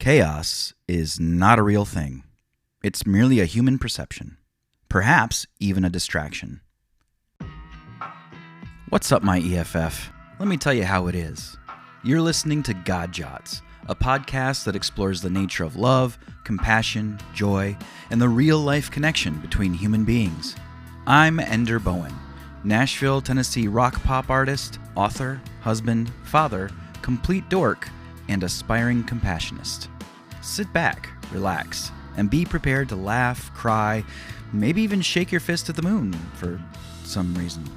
Chaos is not a real thing. It's merely a human perception. Perhaps even a distraction. What's up, my EFF? Let me tell you how it is. You're listening to Jots, a podcast that explores the nature of love, compassion, joy, and the real-life connection between human beings. I'm Ender Bowen, Nashville, Tennessee rock-pop artist, author, husband, father, complete dork, and aspiring compassionist. Sit back, relax, and be prepared to laugh, cry, maybe even shake your fist at the moon for some reason.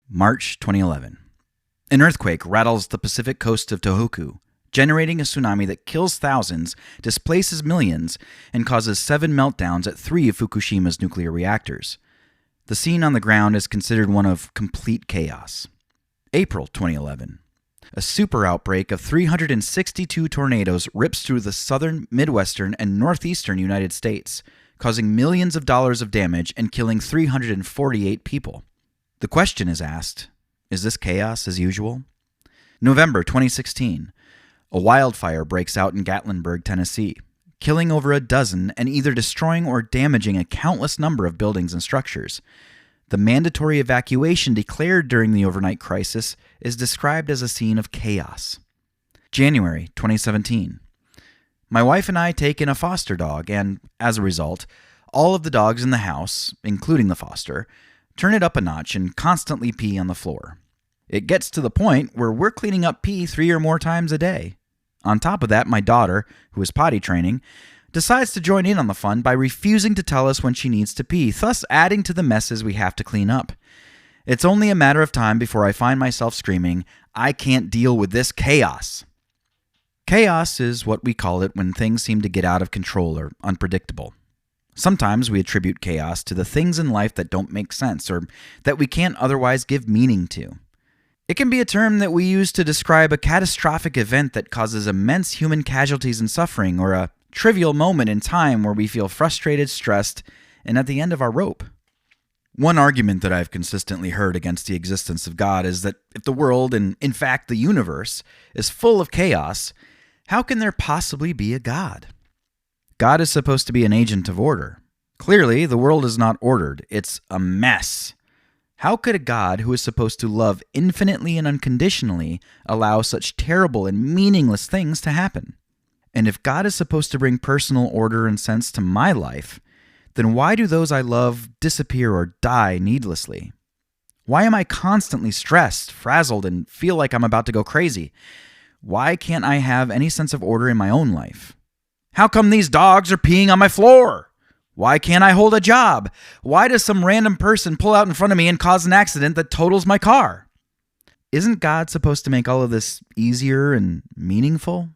March 2011. An earthquake rattles the Pacific coast of Tohoku, generating a tsunami that kills thousands, displaces millions, and causes 7 meltdowns at 3 of Fukushima's nuclear reactors. The scene on the ground is considered one of complete chaos. April 2011. A super outbreak of 362 tornadoes rips through the southern, midwestern, and northeastern United States, causing millions of dollars of damage and killing 348 people. The question is asked, is this chaos as usual? November 2016. A wildfire breaks out in Gatlinburg, Tennessee, killing over a dozen and either destroying or damaging a countless number of buildings and structures. The mandatory evacuation declared during the overnight crisis is described as a scene of chaos. January 2017. My wife and I take in a foster dog, and as a result, all of the dogs in the house, including the foster, turn it up a notch and constantly pee on the floor. It gets to the point where we're cleaning up pee 3 or more times a day. On top of that, my daughter, who is potty training, decides to join in on the fun by refusing to tell us when she needs to pee, thus adding to the messes we have to clean up. It's only a matter of time before I find myself screaming, "I can't deal with this chaos." Chaos is what we call it when things seem to get out of control or unpredictable. Sometimes we attribute chaos to the things in life that don't make sense or that we can't otherwise give meaning to. It can be a term that we use to describe a catastrophic event that causes immense human casualties and suffering, or a trivial moment in time where we feel frustrated, stressed, and at the end of our rope. One argument that I've consistently heard against the existence of God is that if the world, and in fact the universe, is full of chaos, how can there possibly be a God? God is supposed to be an agent of order. Clearly, the world is not ordered. It's a mess. How could a God who is supposed to love infinitely and unconditionally allow such terrible and meaningless things to happen? And if God is supposed to bring personal order and sense to my life, then why do those I love disappear or die needlessly? Why am I constantly stressed, frazzled, and feel like I'm about to go crazy? Why can't I have any sense of order in my own life? How come these dogs are peeing on my floor? Why can't I hold a job? Why does some random person pull out in front of me and cause an accident that totals my car? Isn't God supposed to make all of this easier and meaningful,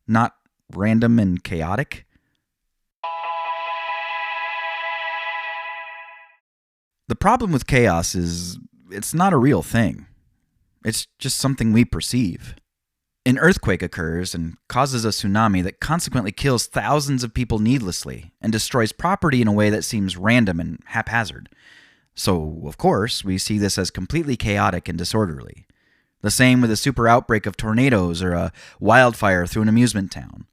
not random and chaotic? The problem with chaos is it's not a real thing. It's just something we perceive. An earthquake occurs and causes a tsunami that consequently kills thousands of people needlessly and destroys property in a way that seems random and haphazard. So, of course, we see this as completely chaotic and disorderly. The same with a super outbreak of tornadoes or a wildfire through an amusement town.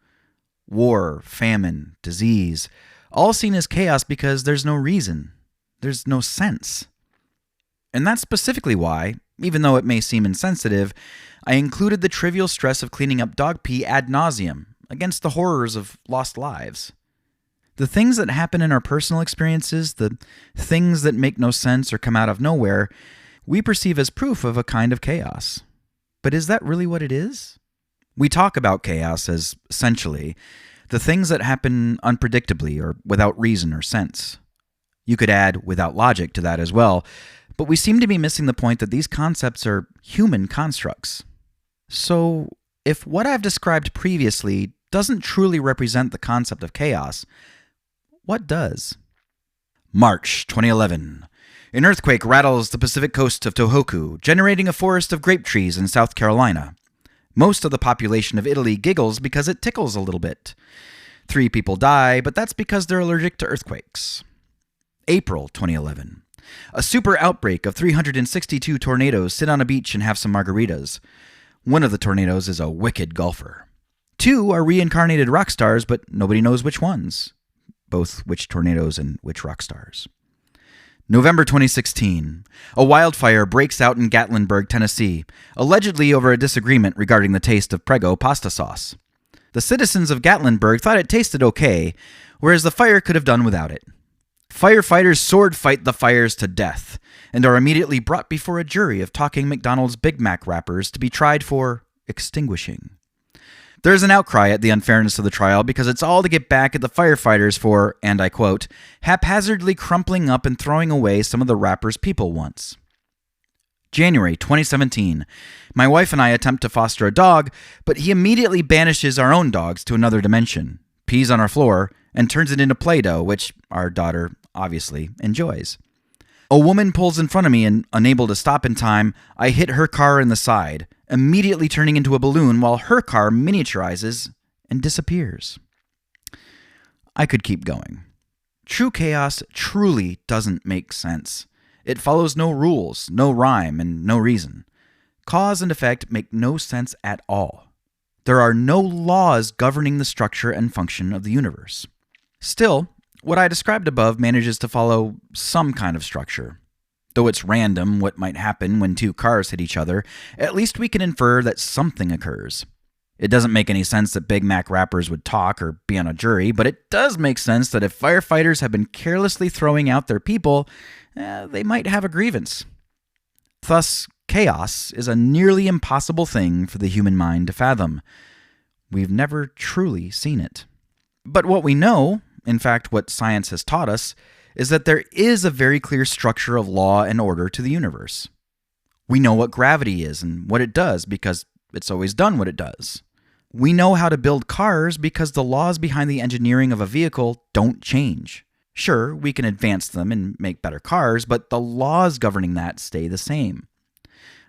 War, famine, disease, all seen as chaos because there's no reason. There's no sense. And that's specifically why, even though it may seem insensitive, I included the trivial stress of cleaning up dog pee ad nauseum against the horrors of lost lives. The things that happen in our personal experiences, the things that make no sense or come out of nowhere, we perceive as proof of a kind of chaos. But is that really what it is? We talk about chaos as, essentially, the things that happen unpredictably or without reason or sense. You could add without logic to that as well, but we seem to be missing the point that these concepts are human constructs. So, if what I've described previously doesn't truly represent the concept of chaos, what does? March 2011. An earthquake rattles the Pacific coast of Tohoku, generating a forest of grape trees in South Carolina. Most of the population of Italy giggles because it tickles a little bit. 3 people die, but that's because they're allergic to earthquakes. April 2011. A super outbreak of 362 tornadoes sit on a beach and have some margaritas. One of the tornadoes is a wicked golfer. 2 are reincarnated rock stars, but nobody knows which ones. Both which tornadoes and which rock stars. November 2016. A wildfire breaks out in Gatlinburg, Tennessee, allegedly over a disagreement regarding the taste of Prego pasta sauce. The citizens of Gatlinburg thought it tasted okay, whereas the fire could have done without it. Firefighters sword fight the fires to death and are immediately brought before a jury of talking McDonald's Big Mac wrappers to be tried for extinguishing. There's an outcry at the unfairness of the trial because it's all to get back at the firefighters for, and I quote, haphazardly crumpling up and throwing away some of the wrappers people wants. January 2017. My wife and I attempt to foster a dog, but he immediately banishes our own dogs to another dimension, pees on our floor, and turns it into Play-Doh, which our daughter obviously enjoys. A woman pulls in front of me and, unable to stop in time, I hit her car in the side, immediately turning into a balloon while her car miniaturizes and disappears. I could keep going. True chaos truly doesn't make sense. It follows no rules, no rhyme, and no reason. Cause and effect make no sense at all. There are no laws governing the structure and function of the universe. Still, what I described above manages to follow some kind of structure. Though it's random what might happen when 2 cars hit each other, at least we can infer that something occurs. It doesn't make any sense that Big Mac wrappers would talk or be on a jury, but it does make sense that if firefighters have been carelessly throwing out their people, they might have a grievance. Thus, chaos is a nearly impossible thing for the human mind to fathom. We've never truly seen it. But what we know, in fact what science has taught us, is that there is a very clear structure of law and order to the universe. We know what gravity is and what it does because it's always done what it does. We know how to build cars because the laws behind the engineering of a vehicle don't change. Sure, we can advance them and make better cars, but the laws governing that stay the same.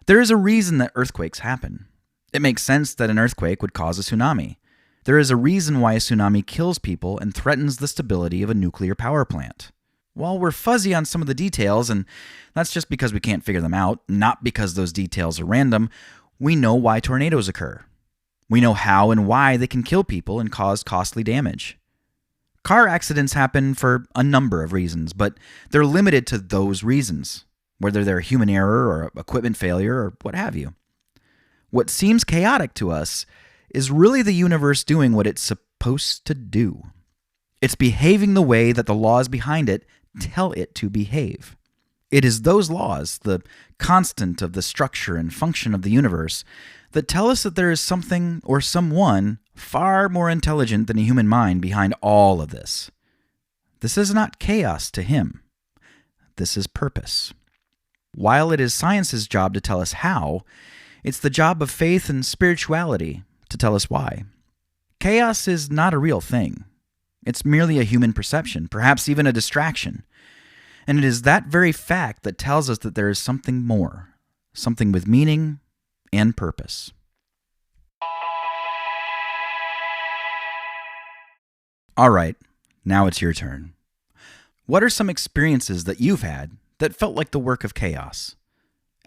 There is a reason that earthquakes happen. It makes sense that an earthquake would cause a tsunami. There is a reason why a tsunami kills people and threatens the stability of a nuclear power plant. While we're fuzzy on some of the details, and that's just because we can't figure them out, not because those details are random, we know why tornadoes occur. We know how and why they can kill people and cause costly damage. Car accidents happen for a number of reasons, but they're limited to those reasons, whether they're human error or equipment failure or what have you. What seems chaotic to us is really the universe doing what it's supposed to do. It's behaving the way that the laws behind it tell it to behave. It is those laws, the constant of the structure and function of the universe, that tell us that there is something or someone far more intelligent than a human mind behind all of this. This is not chaos to him. This is purpose. While it is science's job to tell us how, it's the job of faith and spirituality to tell us why. Chaos is not a real thing. It's merely a human perception, perhaps even a distraction. And it is that very fact that tells us that there is something more, something with meaning and purpose. All right, now it's your turn. What are some experiences that you've had that felt like the work of chaos?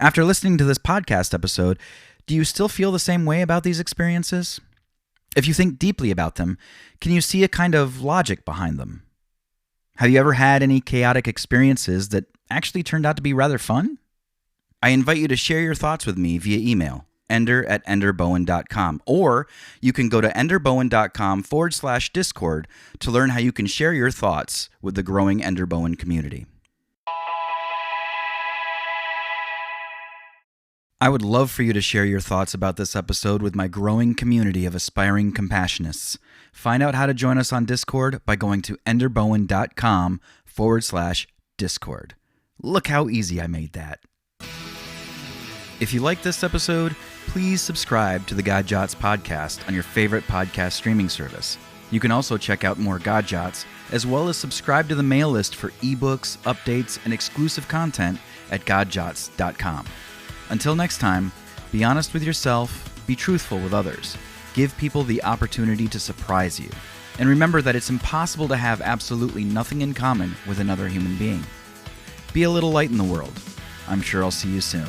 After listening to this podcast episode, do you still feel the same way about these experiences? If you think deeply about them, can you see a kind of logic behind them? Have you ever had any chaotic experiences that actually turned out to be rather fun? I invite you to share your thoughts with me via email, ender@enderbowen.com, or you can go to enderbowen.com/Discord to learn how you can share your thoughts with the growing Ender Bowen community. I would love for you to share your thoughts about this episode with my growing community of aspiring compassionists. Find out how to join us on Discord by going to enderbowen.com/Discord. Look how easy I made that. If you like this episode, please subscribe to the Jots podcast on your favorite podcast streaming service. You can also check out more Jots, as well as subscribe to the mail list for ebooks, updates, and exclusive content at godjots.com. Until next time, be honest with yourself, be truthful with others, give people the opportunity to surprise you, and remember that it's impossible to have absolutely nothing in common with another human being. Be a little light in the world. I'm sure I'll see you soon.